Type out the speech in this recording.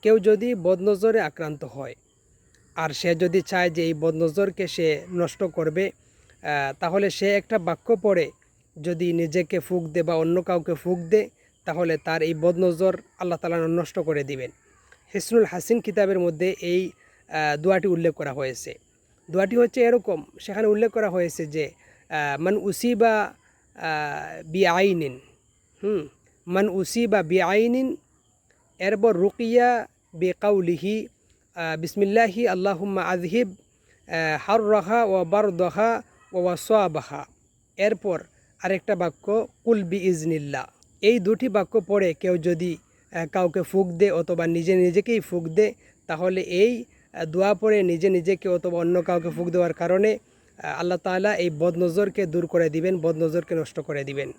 কেউ যদি বদনজরে আক্রান্ত হয় আর সে যদি চায় যে এই বদনজরকে সে নষ্ট করবে, তাহলে সে একটা বাক্য পড়ে যদি নিজেকে ফুঁক দে বা অন্য কাউকে ফুঁক দে, তাহলে তার এই বদনজর আল্লাহ তাআলা নষ্ট করে দিবেন। হিসনুল হাসিন কিতাবের মধ্যে এই দোয়াটি উল্লেখ করা হয়েছে। দোয়াটি হচ্ছে এরকম, সেখানে উল্লেখ করা হয়েছে যে মান উসিবা বি আইনিন, মান উসিবা বি আইনিন, এরপর রুকিয়া বেকাউলিহি বিসমিল্লাহি আল্লাহুম্মা আযহিব হাররাহা ওয়া বারদাহা ওয়া ওয়াসাবাহা। এরপর আরেকটা বাক্য কুল বিইজনিল্লাহ। এই দুটি বাক্য পড়ে কেউ যদি কাউকে ফুঁক দে অথবা নিজে নিজেকেই ফুঁক দে, তাহলে এই দোয়া পড়ে নিজে নিজেকে অথবা অন্য কাউকে ফুঁক দেওয়ার কারণে আল্লাহ তাআলা এই বদনজরকে দূর করে দিবেন, বদনজরকে নষ্ট করে দিবেন।